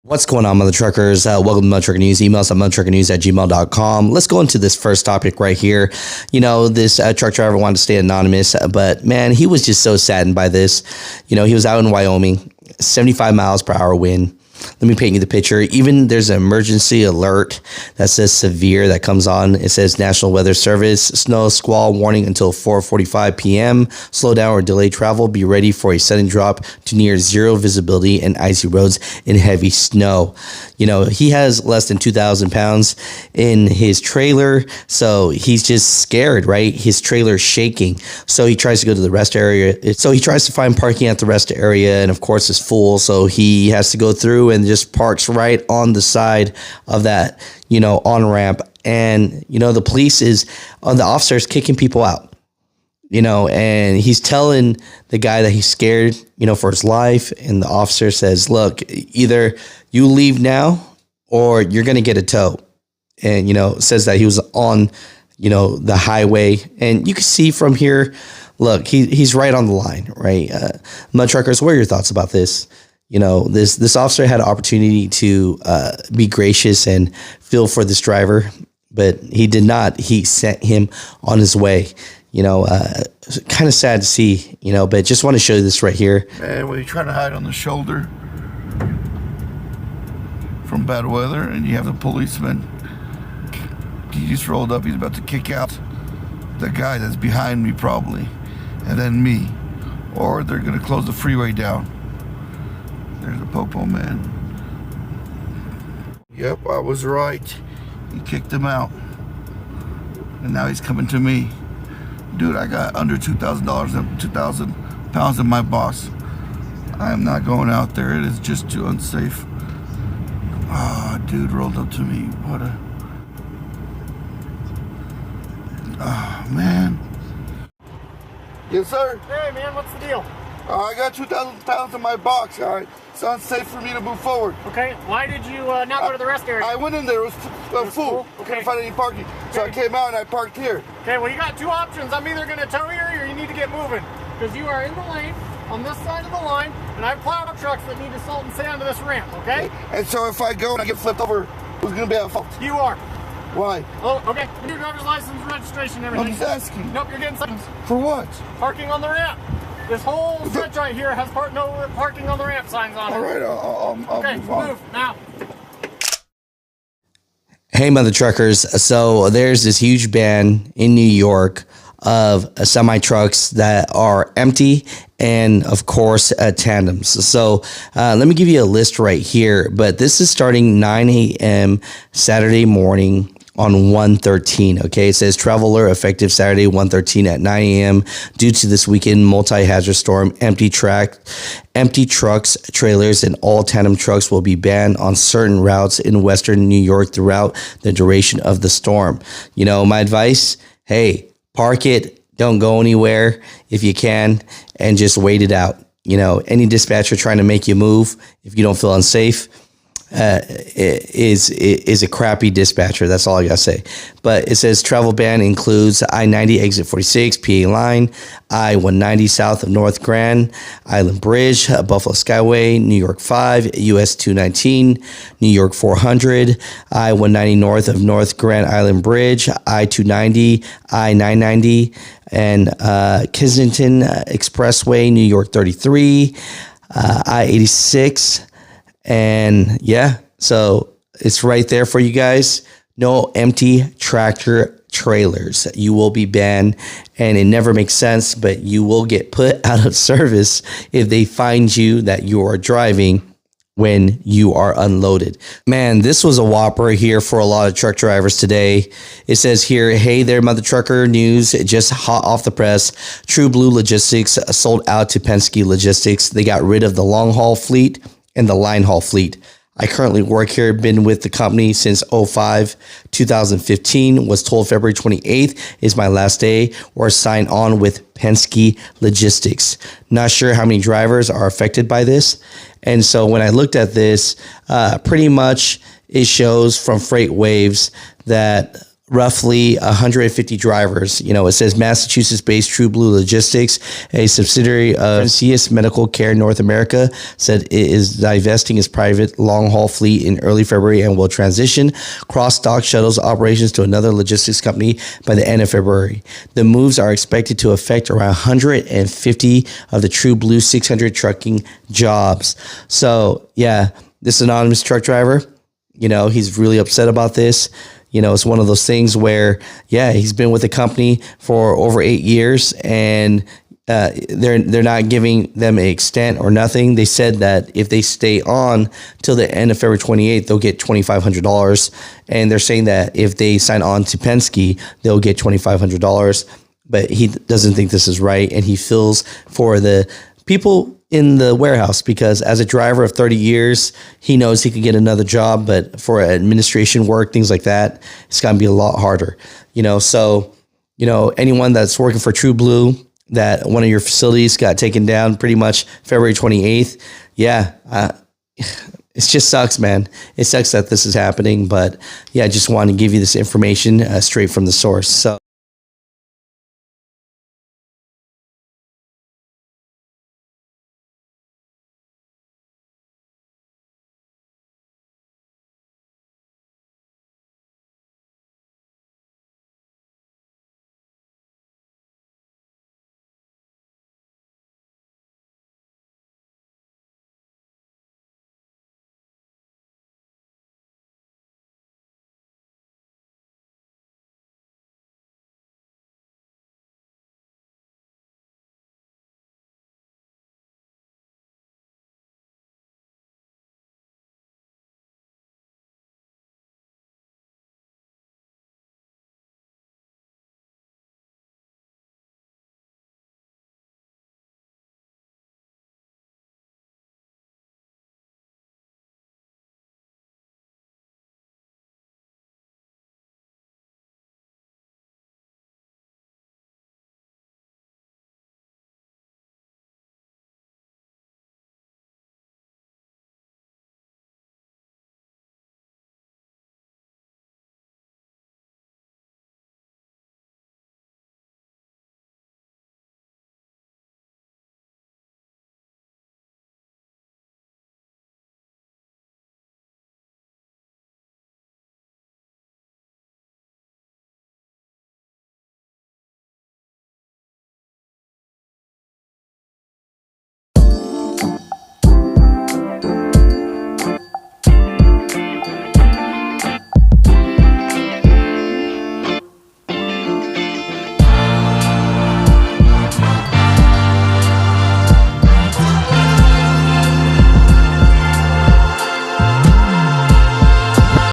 What's going on, Mutha Truckers? Welcome to Mutha Trucker News. Email us at muthatruckernews@gmail.com. Let's go into this first topic right here. You know, this truck driver wanted to stay anonymous, but man, he was just so saddened by this. You know, he was out in Wyoming, 75 miles per hour wind. Let me paint you the picture. Even there's an emergency alert that says severe that comes on. It says National Weather Service, snow squall warning until 4:45 p.m. Slow down or delay travel. Be ready for a sudden drop to near zero visibility and icy roads in heavy snow. You know, he has less than 2,000 pounds in his trailer, so he's just scared, right? His trailer's shaking. So he tries to go to the rest area. So he tries to find parking at the rest area, and of course it's full. So he has to go through and just parks right on the side of that, you know, on ramp. And, you know, the police is on the officers kicking people out, you know, and he's telling the guy that he's scared, you know, for his life. And the officer says, look, either you leave now or you're going to get a tow. And, you know, says that he was on, you know, the highway. And you can see from here, look, he's right on the line, right? Mutha Truckers, what are your thoughts about this? You know, this officer had an opportunity to be gracious and feel for this driver, but he did not. He sent him on his way. You know, kind of sad to see, you know, but just want to show you this right here. Man, when you're trying to hide on the shoulder from bad weather and you have the policeman, he just rolled up. He's about to kick out the guy that's behind me probably, and then me. Or they're going to close the freeway down. There's a popo man. Yep, I was right. He kicked him out. And now he's coming to me. Dude, I got under $2,000 and 2,000 pounds in my box. I am not going out there. It is just too unsafe. Ah, dude rolled up to me. What a... Ah, man. Yes, sir? Hey, man, what's the deal? I got 2,000 pounds in my box, all right? It's unsafe for me to move forward. Okay, why did you not go to the rest area? I went in there, it was full. Okay. Couldn't find any parking. So I came out and I parked here. Okay, well, you got two options. I'm either going to tow you or you need to get moving. Because you are in the lane, on this side of the line, and I've plowed up trucks that need to salt and sand to this ramp, okay? And so if I go and I get flipped over, who's going to be at fault? You are. Why? Oh, okay. Your driver's license, registration, and I'm everything. just asking. Nope, you're getting something. For what? Parking on the ramp. This whole stretch right here has no parking on the ramp signs on it. All right, I'll okay, move on. move now. Hey, Mutha Truckers. So there's this huge ban in New York of semi trucks that are empty and, of course, tandems. So let me give you a list right here. But this is starting 9 a.m. Saturday morning on 1/13. Okay, it says travel alert effective Saturday 1/13 at 9 a.m. due to this weekend multi-hazard storm. Empty trucks, trailers, and all tandem trucks will be banned on certain routes in western New York throughout the duration of the storm. You know, my advice, hey, park it, don't go anywhere if you can, and just wait it out. You know, any dispatcher trying to make you move if you don't feel unsafe is a crappy dispatcher. That's all I gotta say. But it says travel ban includes I-90 exit 46 PA line, I-190 south of North Grand Island Bridge, Buffalo Skyway, New York 5, US 219, New York 400, I-190 north of North Grand Island Bridge, I-290, I-990, and Kensington Expressway, New York 33, I-86. And yeah, so it's right there for you guys. No empty tractor trailers. You will be banned, and it never makes sense, but you will get put out of service if they find you that you are driving when you are unloaded. Man, this was a whopper here for a lot of truck drivers today. It says here, hey there, Mutha Trucker News, just hot off the press. True Blue Logistics sold out to Penske Logistics. They got rid of the long haul fleet and the line haul fleet. I currently work here, been with the company since 2015, was told February 28th is my last day, or sign on with Penske Logistics. Not sure how many drivers are affected by this. And so when I looked at this, pretty much it shows from Freight Waves that roughly 150 drivers. You know, it says Massachusetts-based True Blue Logistics, a subsidiary of CS Medical Care North America, said it is divesting its private long-haul fleet in early February and will transition cross-dock shuttles operations to another logistics company by the end of February. The moves are expected to affect around 150 of the True Blue 600 trucking jobs. So, yeah, this anonymous truck driver, you know, he's really upset about this. You know, it's one of those things where, yeah, he's been with the company for over 8 years, and they're not giving them an extent or nothing. They said that if they stay on till the end of February 28th, they'll get $2,500, and they're saying that if they sign on to Penske, they'll get $2,500. But he doesn't think this is right, and he feels for the people in the warehouse, because as a driver of 30 years, he knows he could get another job, but for administration work, things like that, it's going to be a lot harder, you know? So, you know, anyone that's working for True Blue, that one of your facilities got taken down pretty much February 28th. Yeah. It just sucks, man. It sucks that this is happening, but yeah, I just wanted to give you this information straight from the source. So